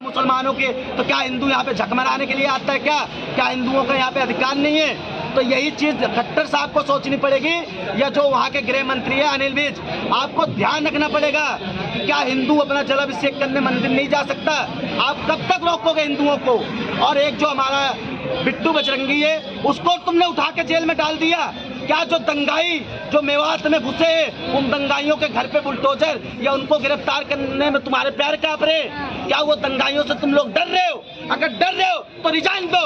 मुसलमानों के, तो क्या हिंदू यहाँ पे झकमराने के लिए आता है? क्या हिंदुओं का यहाँ पे अधिकार नहीं है? तो यही चीज खट्टर साहब को सोचनी पड़ेगी, या जो वहाँ के गृह मंत्री है अनिल विज, आपको ध्यान रखना पड़ेगा कि क्या हिंदू अपना जलाभिषेक करने मंदिर नहीं जा सकता? आप कब तक रोकोगे हिंदुओं को? और एक जो हमारा बिट्टू बजरंगी है, उसको तुमने उठा के जेल में डाल दिया। क्या जो दंगाई जो मेवात में घुसे हैं, उन दंगाइयों के घर पे बुलडोजर या उनको गिरफ्तार करने में तुम्हारे पैर कांप रहे? क्या वो दंगाइयों से तुम लोग डर रहे हो? अगर डर रहे हो तो रिजाइन दो।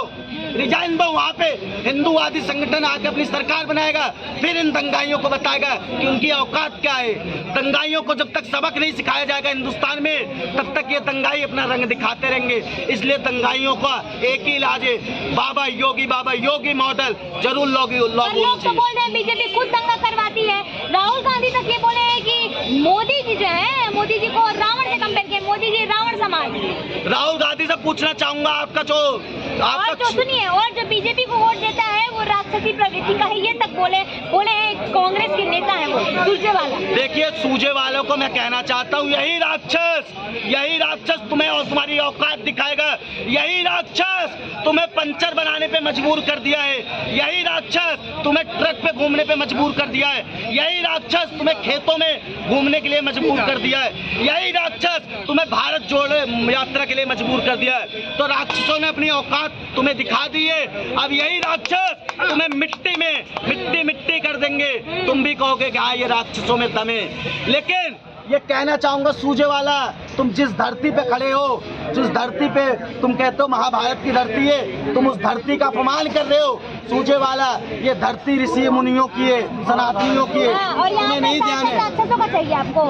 वहाँ पे हिंदूवादी संगठन आके अपनी सरकार बनाएगा, फिर इन दंगाइयों को बताएगा कि उनकी औकात क्या है। दंगाइयों को जब तक सबक नहीं सिखाया जाएगा हिंदुस्तान में, तब तक ये दंगाई अपना रंग दिखाते रहेंगे। इसलिए दंगाइयों का एक ही इलाज है, बाबा योगी मॉडल जरूर लोग बोल रहे हैं बीजेपी खुद दंगा करवाती है। राहुल गांधी तक ये बोले हैं कि मोदी जी जो है, मोदी जी को रावण से कंपेयर किया, मोदी जी रावण समाज। राहुल गांधी से पूछना चाहूंगा आपका जो सुनिए, और जो बीजेपी को वोट देता है वो राक्षसी प्रवृत्ति का है, ये तक बोले हैं कांग्रेस के नेता है वो सूजेवाला। देखिए, सूजेवालों को मैं कहना चाहता हूँ, यही राक्षस तुम्हें और तुम्हारी औकात दिखाएगा। यही राक्षस तुम्हें पंचर बनाने पे मजबूर कर दिया है। यही राक्षस तुम्हें ट्रक पे घूमने पे मजबूर कर दिया है। यही राक्षस तुम्हें खेतों में घूमने के लिए मजबूर कर दिया है। यही राक्षस तुम्हें भारत जोड़ो यात्रा के लिए मजबूर कर दिया है। तो राक्षसों ने अपनी औकात तुम्हें दिखा दी है। अब यही राक्षस तुम्हें मिट्टी कर देंगे। तुम भी कहोगे कि हाँ, ये राक्षसों में दम है। लेकिन ये कहना चाहूंगा सूजेवाला, तुम जिस धरती पे खड़े हो, जिस धरती पे तुम कहते हो महाभारत की धरती है, तुम उस धरती का अपमान कर रहे हो। सूजेवाला, ये धरती ऋषि मुनियों की है, सनातनियों की है, तुम्हें नहीं ध्यान है। राक्षसों का चाहिए आपको?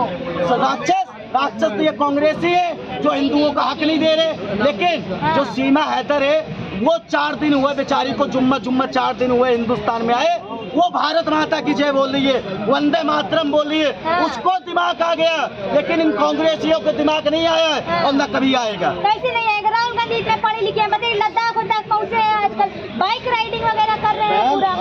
राक्षस तो ये कांग्रेसी है जो हिंदुओं का हक नहीं दे रहे। लेकिन जो सीमा हैदर है, वो 4 दिन हुए बेचारी को, जुम्मा 4 दिन हुए हिंदुस्तान में आए, वो भारत माता की जय बोल रही है, वंदे मातरम बोल रही है। उसको दिमाग आ गया, लेकिन इन कांग्रेसियों को दिमाग नहीं आया है और न कभी आएगा। कैसे नहीं आएगा? राहुल गांधी इतने पढ़े लिखे हैं, बताइए लद्दाख पहुंचे हैं, आजकल बाइक राइडिंग वगैरह कर रहे हैं पूरा।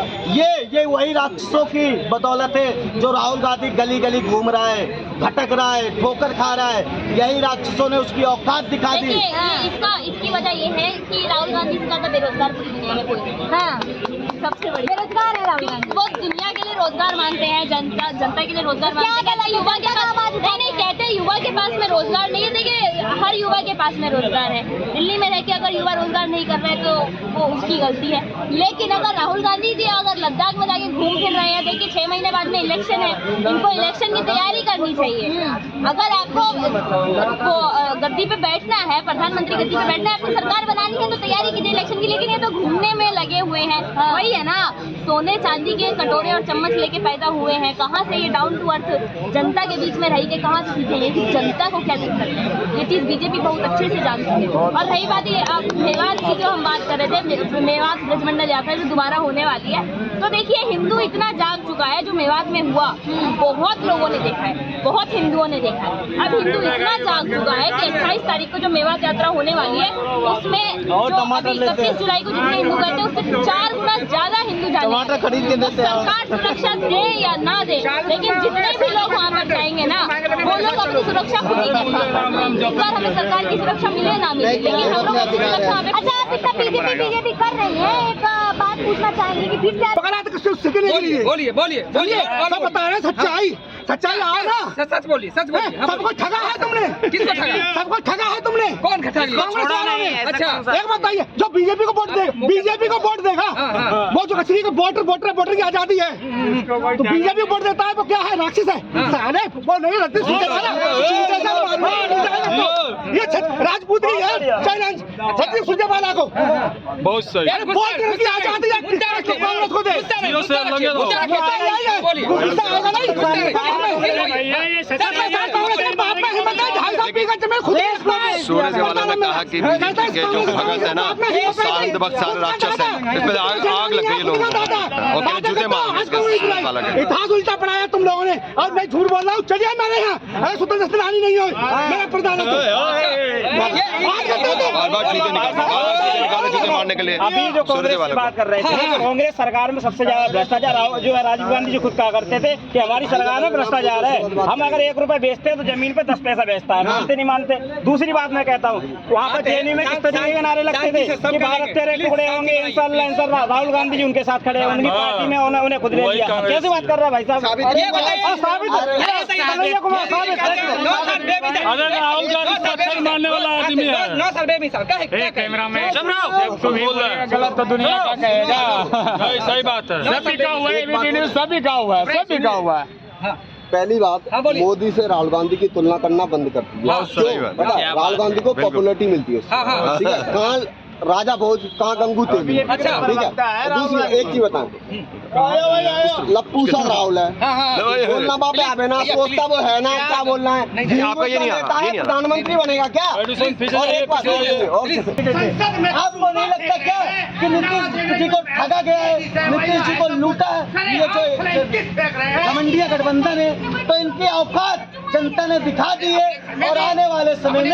ये वही राक्षसों की बदौलत है जो राहुल गांधी गली गली घूम रहा है, भटक रहा है, ठोकर खा रहा है। यही राक्षसों ने उसकी औकात दिखा दी। इसकी वजह ये है कि राहुल गांधी से ज्यादा बेरोजगार पूरी दुनिया में कोई नहीं। हाँ, सबसे बड़ी बेरोजगार है राहुल गांधी। वो दुनिया के लिए रोजगार मांगते हैं, जनता के लिए रोजगार मांगते हैं। युवा के पास नहीं कहते, युवा के पास में रोजगार नहीं है। देखिए, हर युवा के पास में रोजगार है। दिल्ली में रह के अगर युवा रोजगार नहीं कर रहे हैं तो वो उसकी गलती है। लेकिन अगर राहुल गांधी जी अगर लद्दाख में जाके घूम फिर रहे हैं, देखिए 6 महीने बाद में इलेक्शन है, इनको इलेक्शन की तैयारी करनी चाहिए। अगर आपको गद्दी पे बैठना है, प्रधानमंत्री गद्दी पे बैठना है, आपको सरकार बनानी है तो तैयारी कीजिए इलेक्शन की। लेकिन ये तो घूमने में लगे हुए हैं। वही है ना, सोने चांदी के कटोरे और चम्मच लेके पैदा हुए हैं। कहाँ से ये डाउन टू अर्थ जनता के बीच में रही के कहाँ से सीखेंगे कि जनता को क्या दिक्कत है? ये चीज बीजेपी बहुत अच्छे से जानती है। और रही बात ये मेवात की जो हम बात कर रहे थे, मेवात ब्रजमंडल यात्रा जो दोबारा होने वाली है, तो देखिए हिंदू इतना जाग चुका है, जो मेवात में हुआ बहुत लोगों ने देखा है, बहुत हिंदुओं ने देखा है। अब हिंदू इतना जाग चुका है कि 28 तारीख को जो मेवात यात्रा होने वाली है, उसमें जो 31 जुलाई को जितने हिंदू गए थे उससे 4 गुना ज्यादा हिंदू जाने। सरकार सुरक्षा दे या ना दे, लेकिन जितने भी लोग वहाँ पर जाएंगे ना, वो लोग अपनी सुरक्षा खुद ही करेंगे। इस बार हमें सरकार की सुरक्षा मिले ना मिले, लेकिन हम लोग अपनी सुरक्षा। अच्छा, आप इतना बीजेपी कर रही है, एक बात पूछना चाहेंगे कि फिर से बोलिए सब बता रहे सच्चाई आओ ना। सच बोलिए। सबको ठगा है तुमने। किसको ठगा? सबको ठगा है तुमने। कौन ठगा? कांग्रेस वालों ने। अच्छा, एक बताइए, जो बीजेपी को वोट देगा, वो जो कश्मीर का वोटर की आजादी है, तो बीजेपी को वोट देता है वो क्या है? राक्षस है साले। वो नहीं लगती ये राजपूत ही है चैलेंज छत्तीस सुरजेवाला को। बहुत सही। वोट की आजादी कांग्रेस को दे। सूरजेवाला ने कहा कि बीजेपी के जो भगत है ना, शांत भक्त सारे राक्षस है, इस पर आग लग गई लोगों को, जूते मार। इतिहास उल्टा पढ़ाया तुम लोगों ने, और मैं झूठ बोल रहा हूँ। चलिए मेरे यहाँ, अरे स्वतंत्र सेनानी नहीं हो, मेरा प्रधान बार बार जूते निकालो जूते मारने के लिए। अभी जो कांग्रेस की बात कर रहे थे कि कांग्रेस सरकार में सबसे ज्यादा भ्रष्टाचार जो है राजीव गांधी जी खुद कहा करते थे कि हमारी सरकार में भ्रष्टाचार है, हम अगर 1 रुपए बेचते हैं तो जमीन पे 10 पैसा बेचता है, मानते नहीं मानते। दूसरी बात मैं कहता हूँ वहाँ पर जेएनयू में किस तरीके के नारे लगते थे कि भारत तेरे टुकड़े होंगे, इंशाल्लाह। राहुल गांधी जी उनके साथ खड़े हैं, उनकी पार्टी में उन्हें खुद ले लिया। कैसे बात कर रहा है भाई साहब? अरे राहुल गांधी मानने वाला आदमी है। गलत तो दुनिया का कहेगा। सही बात है, सभी का हुआ है, सभी का हुआ है, सभी का हुआ है। पहली बात, मोदी से राहुल गांधी की तुलना करना बंद कर दीजिए। सही बात है। राहुल गांधी को पॉपुलरिटी मिलती है उससे, ठीक है। कहाँ राजा भोज, कहाँ गंगू तेली, ठीक है। दूसरी एक चीज बताऊं, लप्पू सा राहुल है, बोलना बाप है ना, सोचता वो है ना, क्या बोलना है। आपका ये नहीं आ रहा, प्रधानमंत्री बनेगा क्या? और एक बात आपको नहीं लगता क्या कि नीतीश जी को ठगा गया है, नीतीश जी को लूटा है ये जो घमंडिया गठबंधन है, तो इनकी औकात जनता ने दिखा दी है। और आने वाले समय में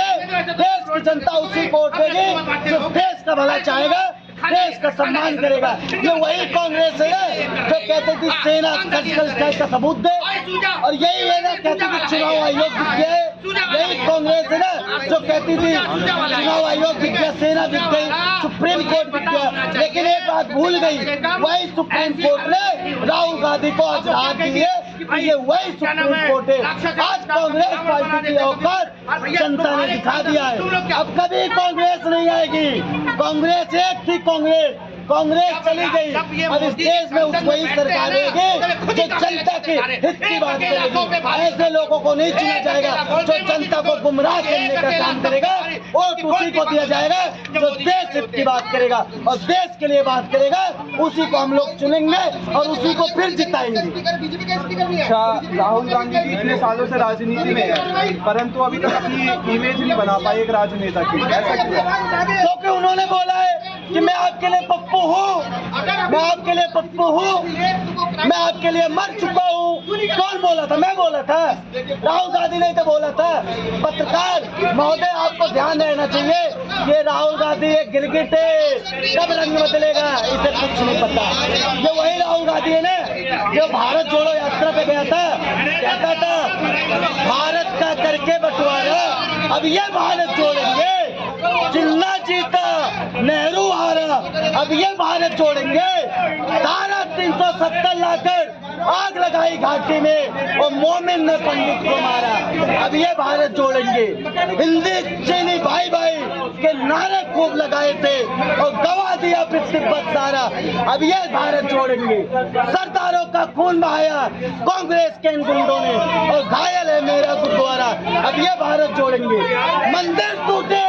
देश की जनता उसी को वोट देगी जो देश का भला चाहेगा, देश का सम्मान करेगा। ये वही कांग्रेस है जो कहते थी सेना सर्जिकल का सबूत दे, और यही है ना कहती थी चुनाव आयोग दिख गया है। यही कांग्रेस है ना जो कहती थी चुनाव आयोग दिख गया, सेना दिख गई, सुप्रीम कोर्ट दिख गया। लेकिन एक बात भूल गई, वही सुप्रीम कोर्ट ने राहुल गांधी को आज राहत दी है कि ये वही सुप्रीम कोर्ट है। आज कांग्रेस पार्टी की औकात जनता ने दिखा दिया है। अब कभी कांग्रेस नहीं आएगी। कांग्रेस एक थी, कांग्रेस चली गई। अब इस देश में वही सरकार रहेगी जो जनता के हित की बात करेगी। ऐसे लोगों को नहीं चुना जाएगा जो जनता को गुमराह करने का काम करेगा, वोट उसी को दिया जाएगा जो देश हित की बात करेगा और देश के लिए बात करेगा, उसी को हम लोग चुनेंगे और उसी को फिर जिताएंगे। अच्छा, राहुल गांधी जी इतने सालों से राजनीति में है, परंतु अभी तक अपनी इमेज नहीं बना पाए एक राजनेता की, ऐसा क्यों? क्योंकि उन्होंने बोला है कि मैं आपके लिए पप्पू हूँ, मैं आपके लिए पप्पू हूँ, मैं आपके लिए मर चुका हूँ। कौन बोला था? मैं बोला था, राहुल गांधी नहीं तो बोला था। पत्रकार महोदय, आपको ध्यान रहना चाहिए, ये राहुल गांधी एक गिरगिट है, कब रंग बदलेगा इसे कुछ नहीं पता। ये वही राहुल गांधी है ना जो भारत जोड़ो यात्रा पे गया था, कहता था भारत का करके बंटवारा, अब ये भारत जोड़ेंगे। जिन्ना जीता, नेहरू हारा, अब ये भारत जोड़ेंगे। धारा 370 लाकर आग लगाई घाटी में और मोमिन ने पंडित को मारा, अब ये भारत जोड़ेंगे। हिंदी चीनी भाई भाई के नारे खूब लगाए थे और गवा दिया फिर तिब्बत सारा, अब ये भारत जोड़ेंगे। सरदारों का खून बहाया कांग्रेस के इन गुंडों ने और घायल है मेरा गुरुद्वारा, अब ये भारत जोड़ेंगे। मंदिर टूटे,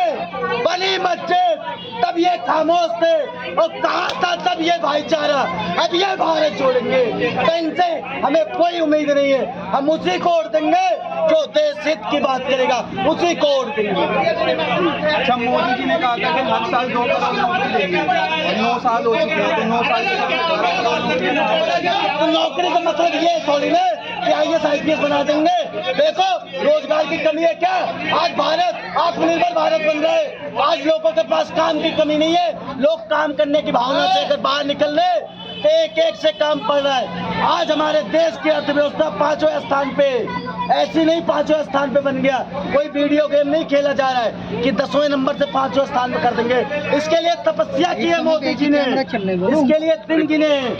बनी मस्जिद, तब ये खामोश थे और कहा था तब ये भाईचारा, अब ये भारत जोड़ेंगे। तो इनसे हमें कोई उम्मीद नहीं है, हम उसी को वोट देंगे जो देश हित की बात करेगा, उसी को वोट देंगे। अच्छा, मोदी जी ने कहा था कि हर साल 2 करोड़ नौकरी देंगे और 9 साल हो चुके हैं, तो 9 साल तो नौकरी का मतलब ये थोड़ी ना कि IAS IPS बना देंगे। देखो रोजगार की कमी है क्या? आज भारत आत्मनिर्भर भारत बन रहा है। आज लोगों के पास काम की कमी नहीं है, लोग काम करने की भावना से अगर बाहर निकल रहे एक एक से काम पड़ रहा है। आज हमारे देश की अर्थव्यवस्था 5वें स्थान पे, ऐसी नहीं 5वें स्थान पे बन गया। कोई वीडियो गेम नहीं खेला जा रहा है कि 10वें नंबर से 5वें स्थान पे कर देंगे। इसके लिए तपस्या की है मोदी जी ने, इसके लिए दिन गिने हैं।